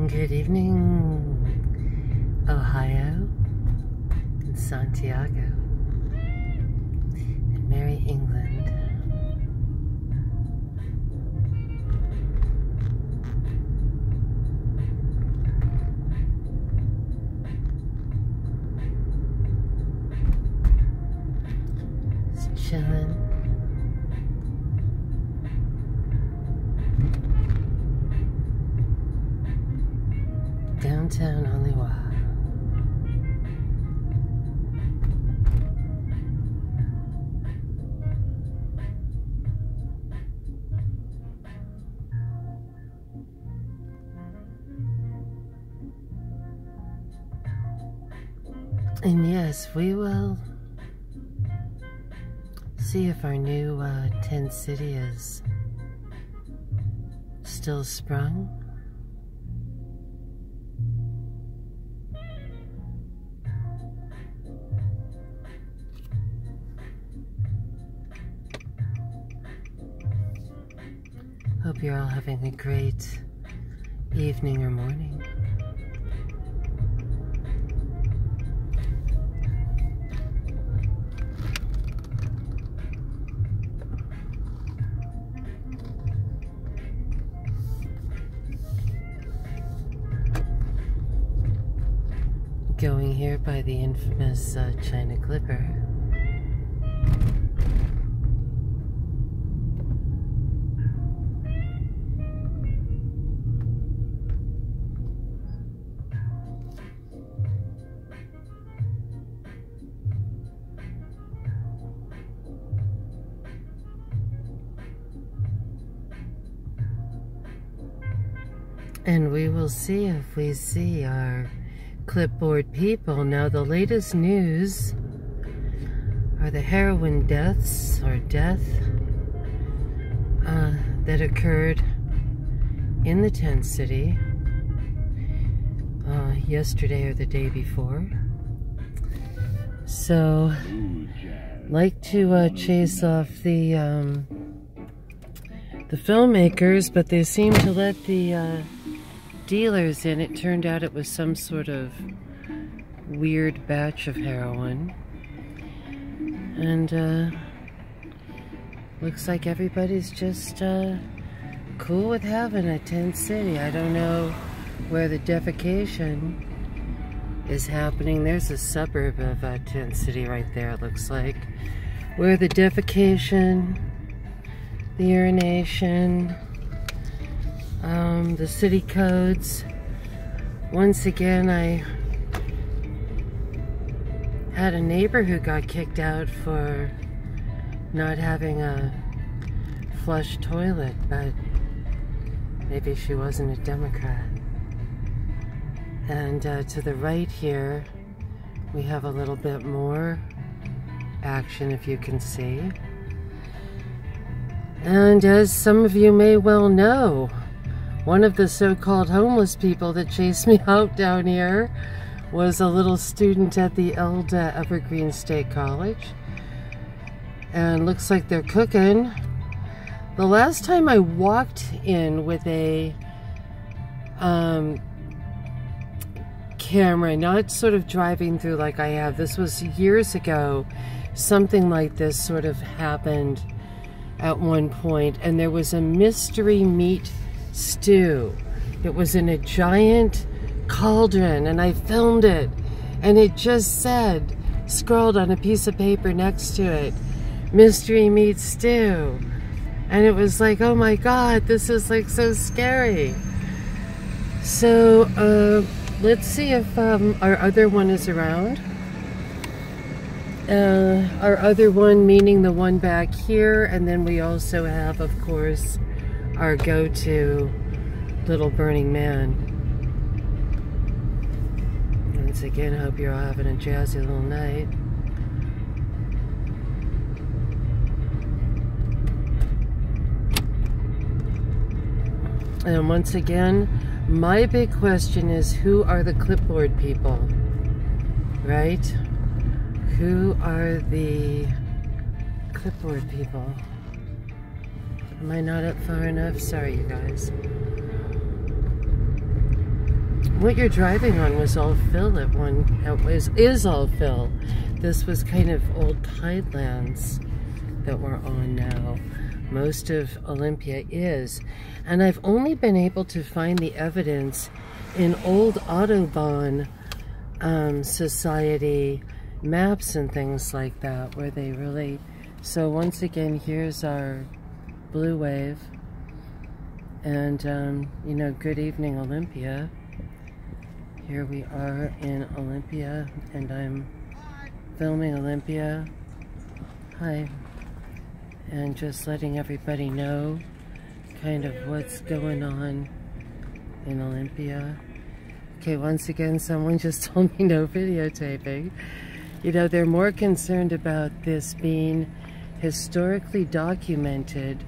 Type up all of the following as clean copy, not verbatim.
Good evening, Ohio, and Santiago, and merry England. Just chilling. Downtown Hollywood. And yes, we will see if our new tent city is still sprung. Hope you're all having a great evening or morning. Going here by the infamous China Clipper. And we will see if we see our clipboard people. Now, the latest news are the heroin deaths, or death, that occurred in the tent city yesterday or the day before. So, like to chase off the filmmakers, but they seem to let the dealers in. It turned out it was some sort of weird batch of heroin, and looks like everybody's just cool with having a tent city. I don't know where the defecation is happening. There's a suburb of tent city right there, it looks like, where the defecation, the urination, the city codes. Once again, I had a neighbor who got kicked out for not having a flush toilet, but maybe she wasn't a Democrat. And to the right here, we have a little bit more action, if you can see. And as some of you may well know, one of the so-called homeless people that chased me out down here was a little student at the Elda Evergreen State College. And looks like they're cooking. The last time I walked in with a camera, not sort of driving through like I have, this was years ago, something like this sort of happened at one point, and there was a mystery meat stew. It was in a giant cauldron, and I filmed it, and it just said, scrawled on a piece of paper next to it, mystery meat stew. And it was like, oh my God, this is like so scary. So let's see if our other one is around. Our other one, meaning the one back here, and then we also have, of course, our go-to little Burning Man. Once again, hope you're all having a jazzy little night. And once again, my big question is, who are the clipboard people? Right? Who are the clipboard people? Am I not up far enough? Sorry, you guys. what you're driving on was all fill at one, is all fill. This was kind of old tidelands that we're on now. Most of Olympia is. And I've only been able to find the evidence in old Audubon Society maps and things like that, where they really... So once again, here's our blue wave. And, you know, good evening, Olympia. Here we are in Olympia, and I'm filming Olympia. Hi. And just letting everybody know kind of what's going on in Olympia. Okay, once again, someone just told me no videotaping. You know, they're more concerned about this being historically documented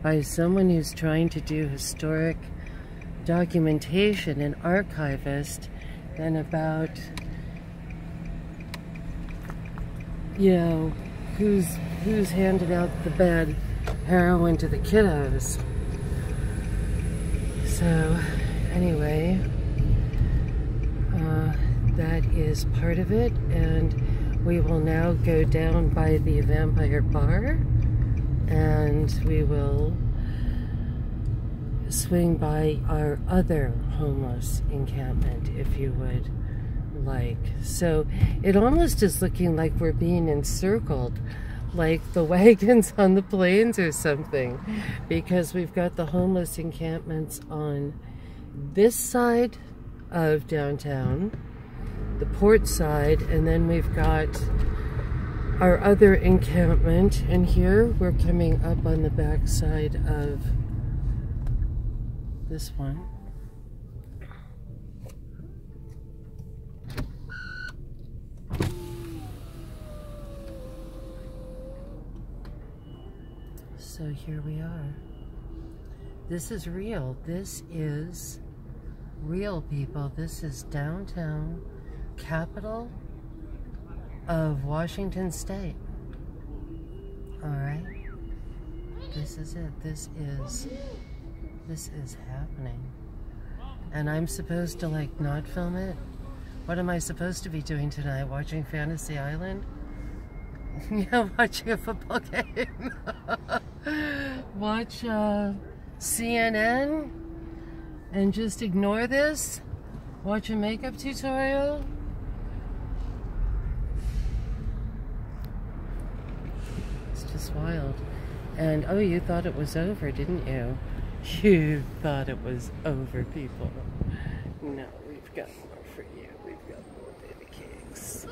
by someone who's trying to do historic documentation, an archivist, than about, you know, who's handed out the bad heroin to the kiddos. So anyway, that is part of it, and we will now go down by the Vampire Bar, and we will swing by our other homeless encampment, if you would like. So it almost is looking like we're being encircled, like the wagons on the planes or something, because we've got the homeless encampments on this side of downtown, the port side, and then we've got our other encampment, and here we're coming up on the back side of this one. So here we are. This is real. This is real, people. This is downtown, capital of Washington State. All right. This is it. This is happening. And I'm supposed to, like, not film it? What am I supposed to be doing tonight? Watching Fantasy Island? Yeah, watching a football game. Watch CNN and just ignore this? Watch a makeup tutorial? It's just wild. And, oh, you thought it was over, didn't you? You thought it was over, people. No, we've got more for you. We've got more baby cakes.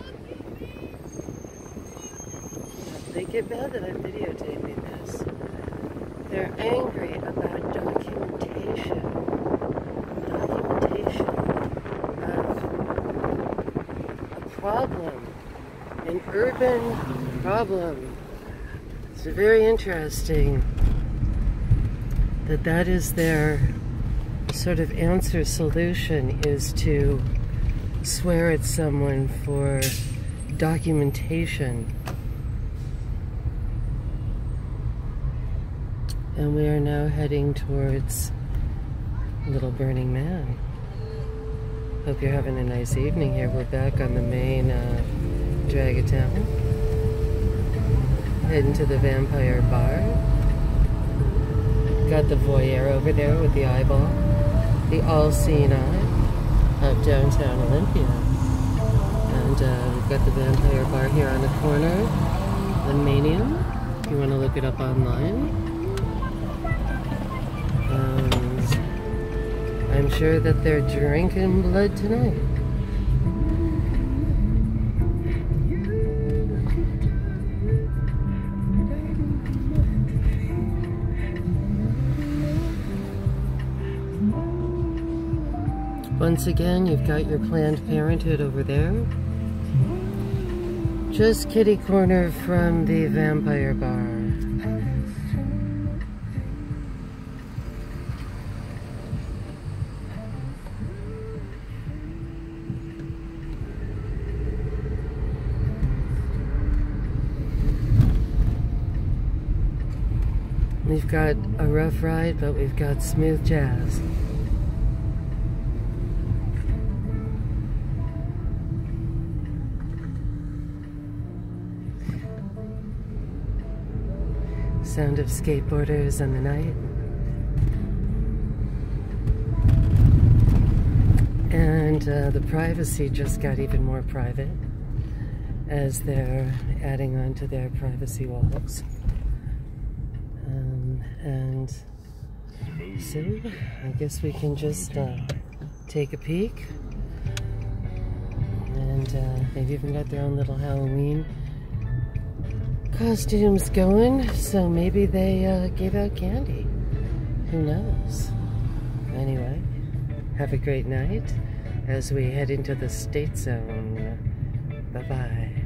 They get mad that I'm videotaping this. They're angry about documentation. Documentation of a problem. An urban problem. It's very interesting that is their sort of answer solution, is to swear at someone for documentation. And we are now heading towards Little Burning Man. Hope you're having a nice evening here. We're back on the main drag of town. Heading to the Vampire Bar. Got the voyeur over there with the eyeball. The all-seeing eye of downtown Olympia. And we've got the Vampire Bar here on the corner. The Manium, if you want to look it up online. And I'm sure that they're drinking blood tonight. Once again, you've got your Planned Parenthood over there. Just kitty corner from the Vampire Bar. We've got a rough ride, but we've got smooth jazz. Sound of skateboarders in the night. And the privacy just got even more private as they're adding on to their privacy walls. And so I guess we can just take a peek. And they've even got their own little Halloween costumes going, so maybe they gave out candy. Who knows? Anyway, have a great night as we head into the state zone. Bye-bye.